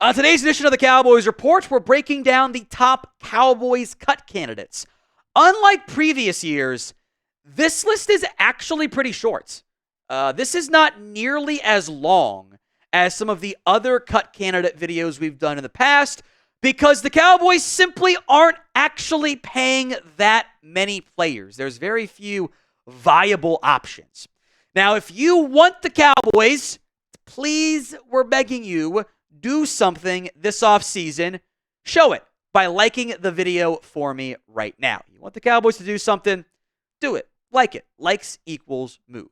On today's edition of the Cowboys Report, we're breaking down the top Cowboys cut candidates. Unlike previous years, this list is actually pretty short. This is not nearly as long as some of the other cut candidate videos we've done in the past because the Cowboys simply aren't actually paying that many players. There's very few viable options. Now, if you want the Cowboys, please, we're begging you, do something this offseason. Show it by liking the video for me right now. You want the Cowboys to do something? Do it. Like it. Likes equals move.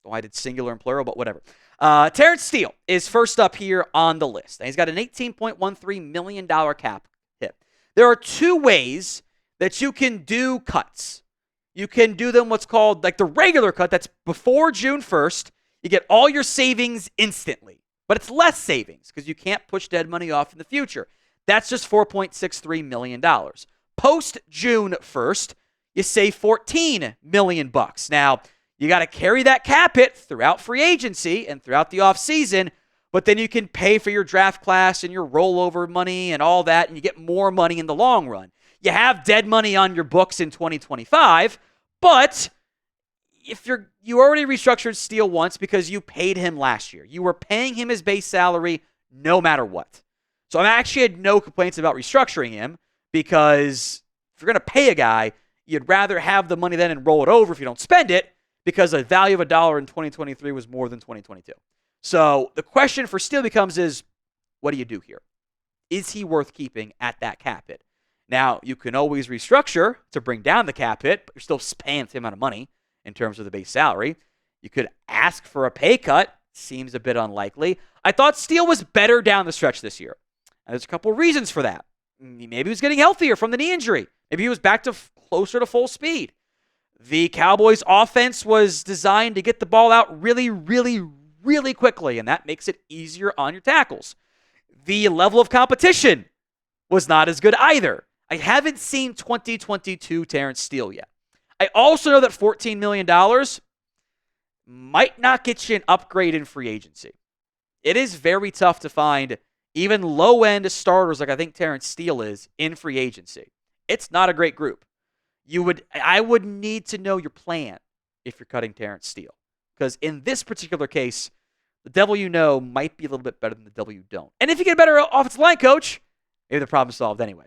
Oh, I did singular and plural, but whatever. Terence Steele is first up here on the list. And he's got an $18.13 million cap hit. There are two ways that you can do cuts. You can do them what's called like the regular cut. That's before June 1st. You get all your savings instantly. But it's less savings because you can't push dead money off in the future. That's just $4.63 million. Post June 1st, you save $14 million. Now, you got to carry that cap hit throughout free agency and throughout the offseason, but then you can pay for your draft class and your rollover money and all that, and you get more money in the long run. You have dead money on your books in 2025, but if you already restructured Steele once because you paid him last year. You were paying him his base salary no matter what. So I actually had no complaints about restructuring him because if you're going to pay a guy, you'd rather have the money then and roll it over if you don't spend it because the value of $1 in 2023 was more than 2022. So the question for Steele becomes is, what do you do here? Is he worth keeping at that cap hit? Now, you can always restructure to bring down the cap hit, but you're still paying the same amount of money in terms of the base salary. You could ask for a pay cut. Seems a bit unlikely. I thought Steele was better down the stretch this year. And there's a couple reasons for that. Maybe he was getting healthier from the knee injury. Maybe he was back to closer to full speed. The Cowboys' offense was designed to get the ball out really, really, really quickly, and that makes it easier on your tackles. The level of competition was not as good either. I haven't seen 2022 Terence Steele yet. I also know that $14 million might not get you an upgrade in free agency. It is very tough to find even low-end starters like I think Terence Steele is in free agency. It's not a great group. I would need to know your plan if you're cutting Terence Steele. Because in this particular case, the devil you know might be a little bit better than the devil you don't. And if you get a better offensive line coach, maybe the problem's solved anyway.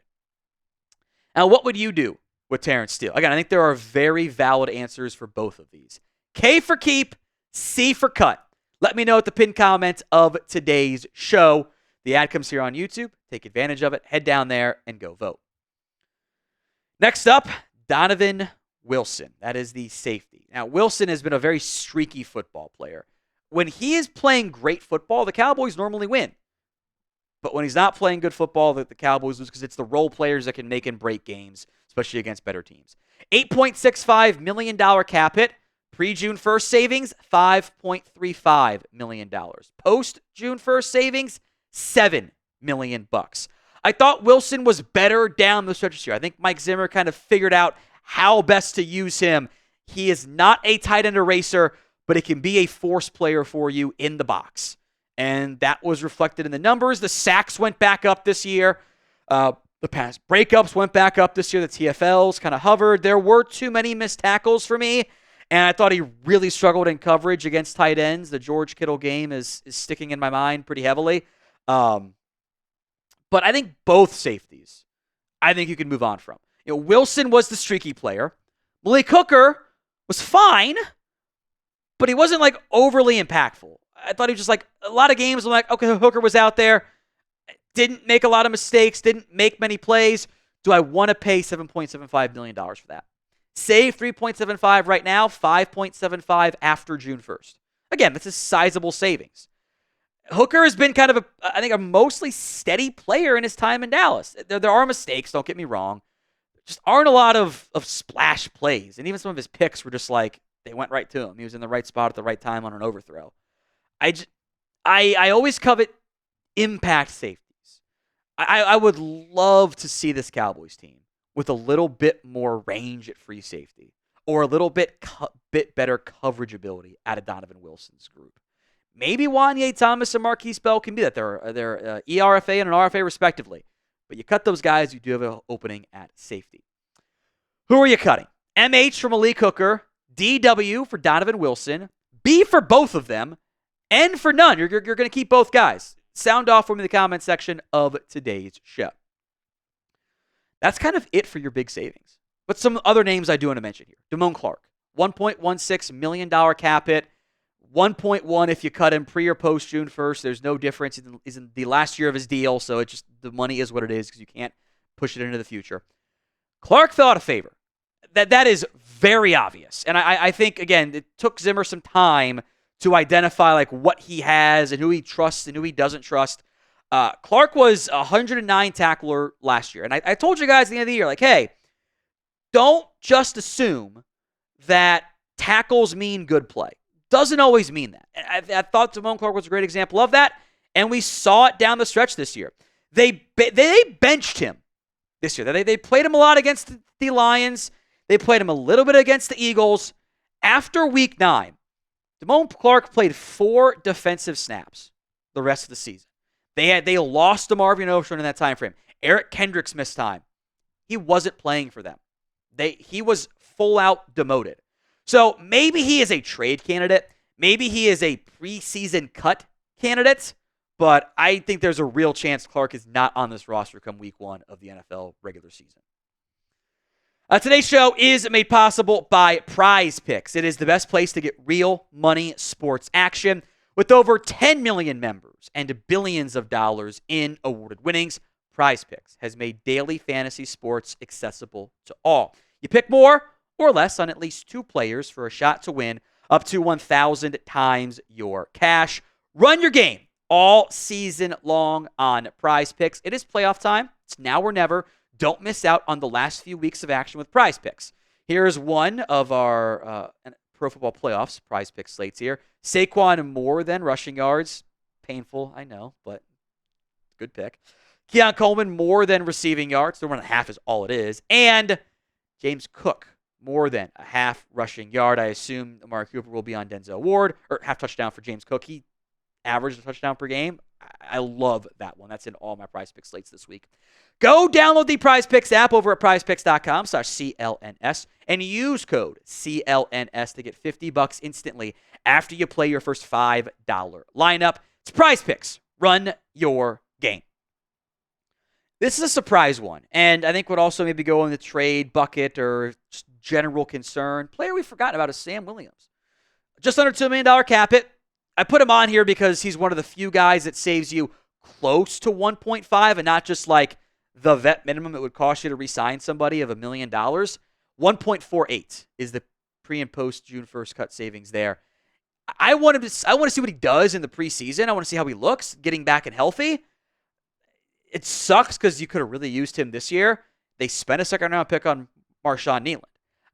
Now, what would you do with Terence Steele? Again, I think there are very valid answers for both of these. K for keep, C for cut. Let me know at the pinned comment of today's show. The ad comes here on YouTube. Take advantage of it. Head down there and go vote. Next up, Donovan Wilson. That is the safety. Now, Wilson has been a very streaky football player. When he is playing great football, the Cowboys normally win. But when he's not playing good football, the Cowboys lose because it's the role players that can make and break games, especially against better teams. $8.65 million cap hit. Pre-June 1st savings, $5.35 million. Post-June 1st savings, $7 million. I thought Wilson was better down the stretch this year. I think Mike Zimmer kind of figured out how best to use him. He is not a tight end eraser, but it can be a force player for you in the box. And that was reflected in the numbers. The sacks went back up this year. The pass breakups went back up this year. The TFLs kind of hovered. There were too many missed tackles for me. And I thought he really struggled in coverage against tight ends. The George Kittle game is sticking in my mind pretty heavily. But I think both safeties, I think you can move on from. Wilson was the streaky player. Malik Hooker was fine, but he wasn't like overly impactful. I thought he was just like a lot of games. I'm like, okay, Hooker was out there, didn't make a lot of mistakes, didn't make many plays. Do I want to pay $7.75 million for that? Save $3.75 right now, $5.75 after June 1st. Again, that's a sizable savings. Hooker has been kind of, a mostly steady player in his time in Dallas. There are mistakes, don't get me wrong. Just aren't a lot of splash plays. And even some of his picks were just like, they went right to him. He was in the right spot at the right time on an overthrow. I always covet impact safeties. I would love to see this Cowboys team with a little bit more range at free safety or a little bit better coverage ability out of Donovan Wilson's group. Maybe Wanye Thomas and Marquise Bell can be that. They're ERFA and an RFA respectively. But you cut those guys, you do have an opening at safety. Who are you cutting? MH for Malik Hooker, DW for Donovan Wilson, B for both of them, N for none. You're going to keep both guys. Sound off for me in the comment section of today's show. That's kind of it for your big savings. But some other names I do want to mention here. Damone Clark, $1.16 million cap hit. 1.1 if you cut him pre or post June 1st. There's no difference. He's in the last year of his deal, so the money is what it is because you can't push it into the future. Clark fell out of favor. That is very obvious. And I think, again, it took Zimmer some time to identify like what he has and who he trusts and who he doesn't trust. Clark was a 109 tackler last year. And I told you guys at the end of the year, like, hey, don't just assume that tackles mean good play. Doesn't always mean that. I thought Damone Clark was a great example of that, and we saw it down the stretch this year. They benched him this year. They played him a lot against the Lions. They played him a little bit against the Eagles. After Week 9, Damone Clark played 4 defensive snaps the rest of the season. They lost to Marvin Overshown in that time frame. Eric Kendricks missed time. He wasn't playing for them. He was full out demoted. So maybe he is a trade candidate. Maybe he is a preseason cut candidate. But I think there's a real chance Clark is not on this roster come week 1 of the NFL regular season. Today's show is made possible by Prize Picks. It is the best place to get real money sports action. With over 10 million members and billions of dollars in awarded winnings, Prize Picks has made daily fantasy sports accessible to all. You pick more or less on at least 2 players for a shot to win up to 1,000 times your cash. Run your game all season long on Prize Picks. It is playoff time. It's now or never. Don't miss out on the last few weeks of action with Prize Picks. Here's one of our Pro Football Playoffs Prize Picks slates here. Saquon more than rushing yards. Painful, I know, but good pick. Keon Coleman more than receiving yards. 1.5 is all it is. And James Cook more than a half rushing yard. I assume Amari Cooper will be on Denzel Ward, or half touchdown for James Cook. He averaged a touchdown per game. I love that one. That's in all my Prize Picks slates this week. Go download the Prize Picks app over at prizepicks.com/CLNS and use code CLNS to get $50 instantly after you play your first $5 lineup. It's Prize Picks. Run your game. This is a surprise one, and I think would also maybe go in the trade bucket or just general concern. Player we've forgotten about is Sam Williams. Just under $2 million cap hit. I put him on here because he's one of the few guys that saves you close to 1.5 and not just like the vet minimum it would cost you to re-sign somebody of $1 million. 1.48 is the pre and post June 1st cut savings there. I want to see what he does in the preseason. I want to see how he looks getting back and healthy. It sucks because you could have really used him this year. They spent a second-round pick on Marshawn Nealand.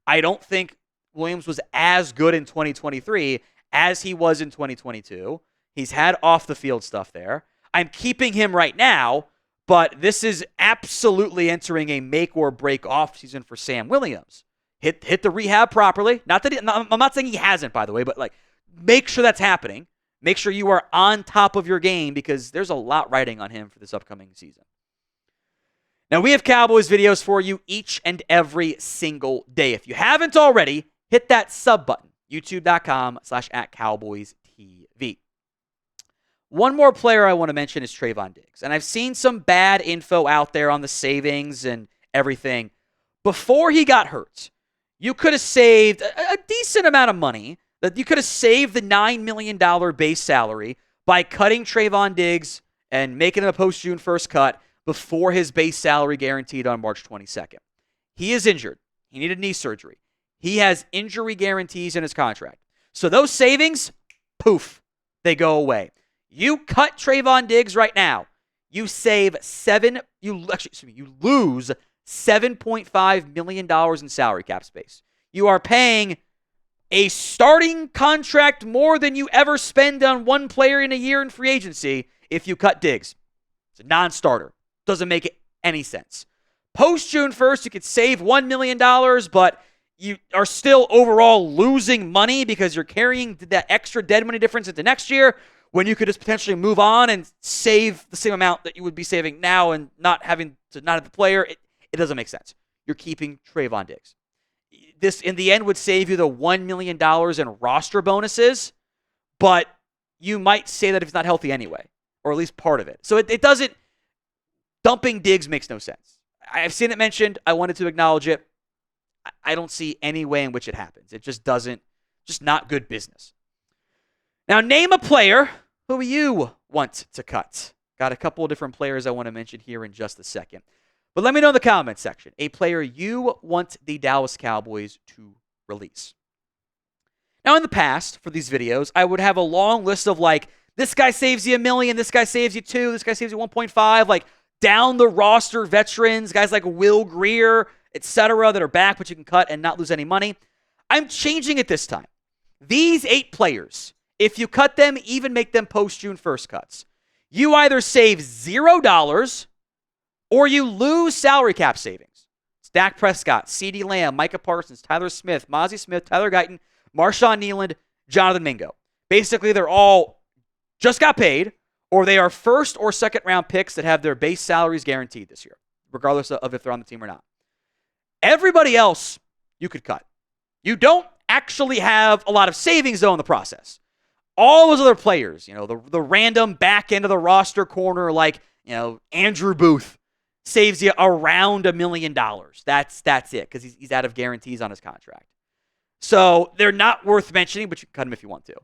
I don't think Williams was as good in 2023 as he was in 2022. He's had off-the-field stuff there. I'm keeping him right now, but this is absolutely entering a make-or-break offseason for Sam Williams. Hit the rehab properly. I'm not saying he hasn't, by the way, but like make sure that's happening. Make sure you are on top of your game because there's a lot riding on him for this upcoming season. Now, we have Cowboys videos for you each and every single day. If you haven't already, hit that sub button, youtube.com/@CowboysTV. One more player I want to mention is Trayvon Diggs. And I've seen some bad info out there on the savings and everything. Before he got hurt, you could have saved a decent amount of money. That you could have saved the $9 million base salary by cutting Trayvon Diggs and making him a post-June 1st cut before his base salary guaranteed on March 22nd. He is injured. He needed knee surgery. He has injury guarantees in his contract. So those savings, poof, they go away. You cut Trayvon Diggs right now, you lose $7.5 million in salary cap space. You are paying a starting contract more than you ever spend on one player in a year in free agency if you cut Diggs. It's a non-starter. Doesn't make any sense. Post June 1st, you could save $1 million, but you are still overall losing money because you're carrying that extra dead money difference into next year when you could just potentially move on and save the same amount that you would be saving now and not have the player. It doesn't make sense. You're keeping Trayvon Diggs. This, in the end, would save you the $1 million in roster bonuses, but you might say that if he's not healthy anyway, or at least part of it. So it doesn't, dumping Diggs makes no sense. I've seen it mentioned. I wanted to acknowledge it. I don't see any way in which it happens. It just doesn't, just not good business. Now, name a player who you want to cut. Got a couple of different players I want to mention here in just a second. But let me know in the comments section a player you want the Dallas Cowboys to release. Now, in the past, for these videos, I would have a long list of like, this guy saves you $1 million, this guy saves you $2 million, this guy saves you 1.5, like down the roster veterans, guys like Will Greer, etc., that are back, but you can cut and not lose any money. I'm changing it this time. These 8 players, if you cut them, even make them post-June 1st cuts, you either save $0 or you lose salary cap savings. It's Dak Prescott, CeeDee Lamb, Micah Parsons, Tyler Smith, Mozzie Smith, Tyler Guyton, Marshawn Nealand, Jonathan Mingo. Basically, they're all just got paid, or they are first or second round picks that have their base salaries guaranteed this year, regardless of if they're on the team or not. Everybody else you could cut. You don't actually have a lot of savings, though, in the process. All those other players, the random back end of the roster corner, like, Andrew Booth, saves you around $1 million. That's it, because he's out of guarantees on his contract. So they're not worth mentioning, but you can cut them if you want to.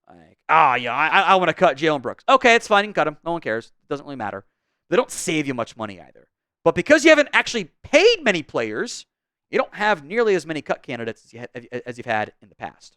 Like, I want to cut Jalen Brooks. Okay, it's fine. You can cut him. No one cares. It doesn't really matter. They don't save you much money either. But because you haven't actually paid many players, you don't have nearly as many cut candidates as you've had in the past.